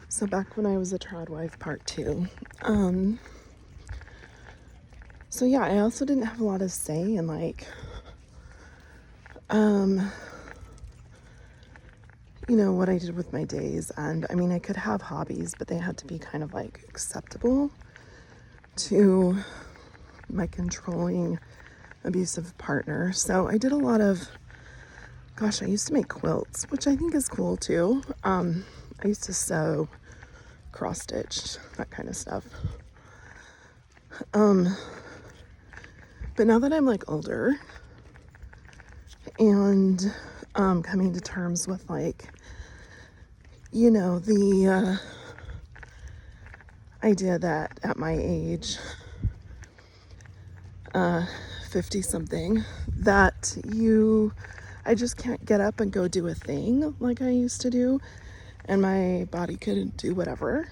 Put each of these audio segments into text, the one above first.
So back when I was a Tradwife part 2. So yeah, I also didn't have a lot of say in like, what I did with my days. And I mean, I could have hobbies, but they had to be kind of like acceptable to my controlling, abusive partner. So I did a lot of, I used to make quilts, which I think is cool too. I used to sew, cross stitch, that kind of stuff. But now that I'm like older and coming to terms with like, the idea that at my age, 50 something, that I just can't get up and go do a thing like I used to do, and my body could do whatever.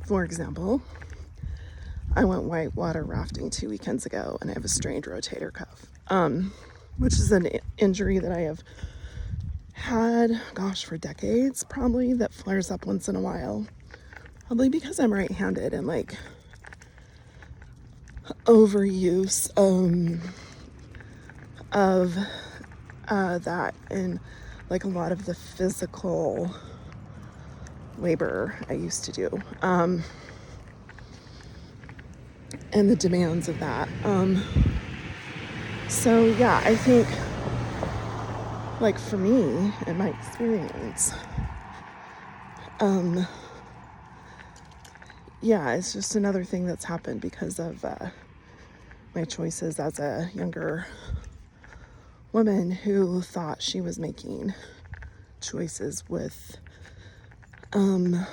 For example, I went whitewater rafting 2 weekends ago and I have a strained rotator cuff, which is an injury that I have had, for decades probably, that flares up once in a while. Probably because I'm right-handed and like overuse of that and like a lot of the physical labor I used to do, and the demands of that. So yeah, I think like for me and my experience, yeah, it's just another thing that's happened because of my choices as a younger woman who thought she was making choices with, I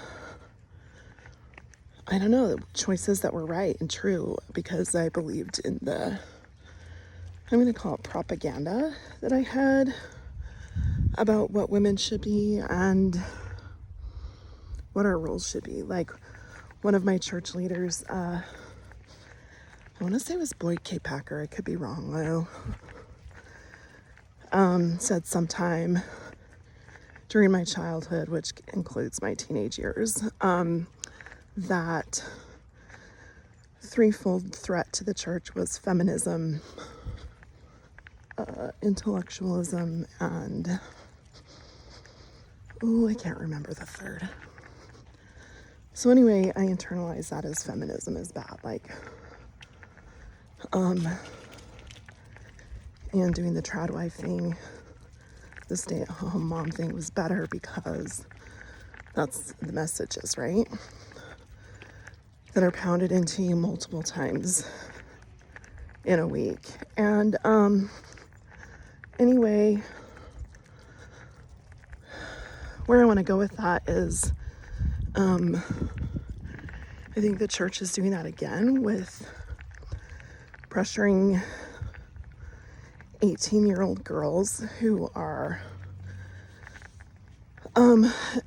don't know, choices that were right and true because I believed in I'm going to call it propaganda that I had about what women should be and what our roles should be. Like one of my church leaders, I want to say it was Boyd K. Packer, I could be wrong though, said sometime during my childhood, which includes my teenage years, that threefold threat to the church was feminism, intellectualism, and I can't remember the third. So anyway, I internalized that as feminism is bad, like, and doing the Tradwife thing, the stay-at-home mom thing was better because that's the messages, right? That are pounded into you multiple times in a week. And anyway, where I want to go with that is, I think the church is doing that again with pressuring 18-year-old girls who are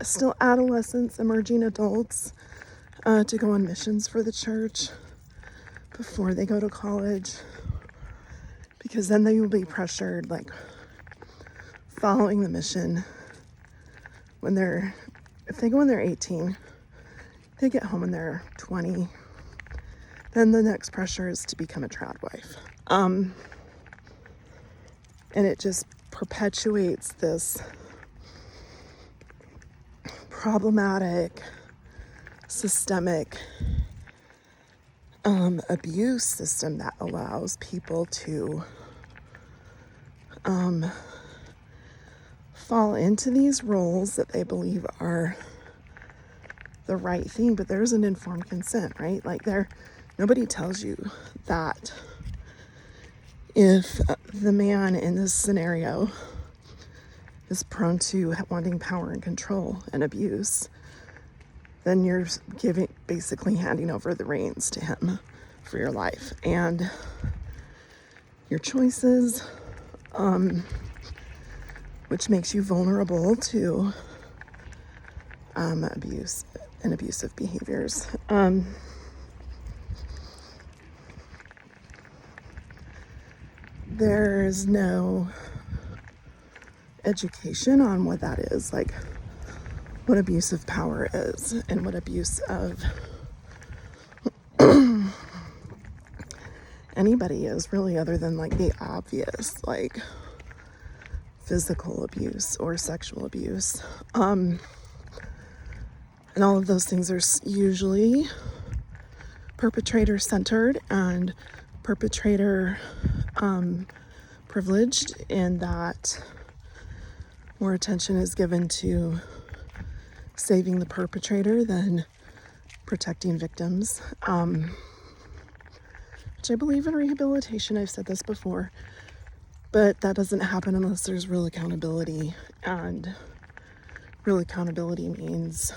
still adolescents, emerging adults, to go on missions for the church before they go to college, because then they will be pressured, like, following the mission if they go when they're 18, they get home when they're 20, then the next pressure is to become a Tradwife. And it just perpetuates this problematic, systemic abuse system that allows people to fall into these roles that they believe are the right thing, but there's an informed consent, right? Like nobody tells you that if the man in this scenario is prone to wanting power and control and abuse, then you're basically handing over the reins to him for your life and your choices, which makes you vulnerable to abuse and abusive behaviors. There's no education on what that is, like what abuse of power is and what abuse of anybody is, really, other than like the obvious, like physical abuse or sexual abuse. And all of those things are usually perpetrator centered and perpetrator privileged, in that more attention is given to saving the perpetrator than protecting victims, which I believe in rehabilitation. I've said this before, but that doesn't happen unless there's real accountability, and real accountability means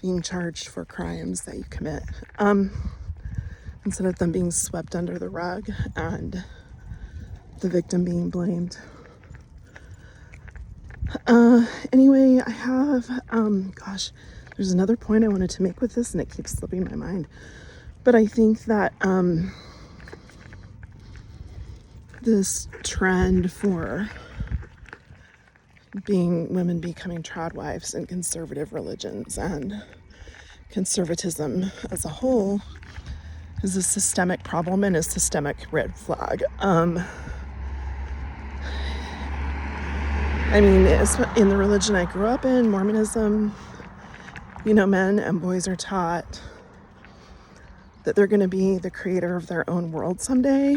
being charged for crimes that you commit, instead of them being swept under the rug and the victim being blamed. Anyway, I have, there's another point I wanted to make with this and it keeps slipping my mind. But I think that this trend for women becoming tradwives in conservative religions and conservatism as a whole is a systemic problem and a systemic red flag. I mean, in the religion I grew up in, Mormonism, men and boys are taught that they're going to be the creator of their own world someday.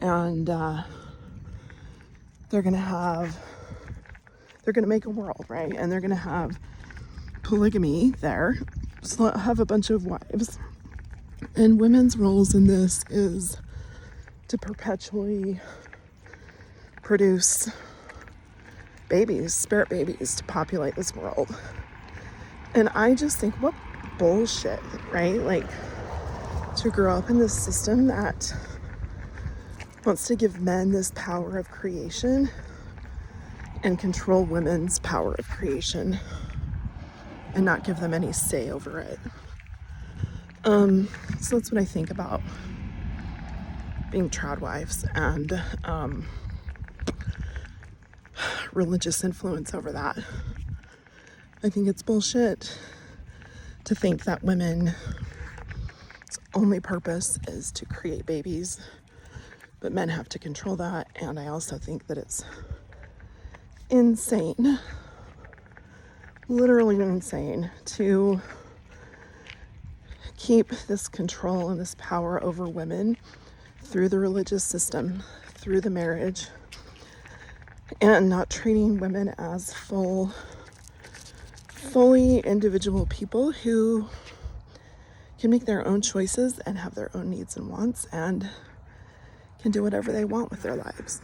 And they're going to make a world, right? And they're going to have polygamy there. So have a bunch of wives. And women's roles in this is to perpetually produce babies, spirit babies, to populate this world. And I just think, what bullshit, right? Like, to grow up in this system that wants to give men this power of creation and control women's power of creation and not give them any say over it. So that's what I think about being tradwives and religious influence over that. I think it's bullshit to think that women's only purpose is to create babies, but men have to control that. And I also think that it's insane, literally insane, to keep this control and this power over women through the religious system, through the marriage, and not treating women as fully individual people who can make their own choices and have their own needs and wants and can do whatever they want with their lives.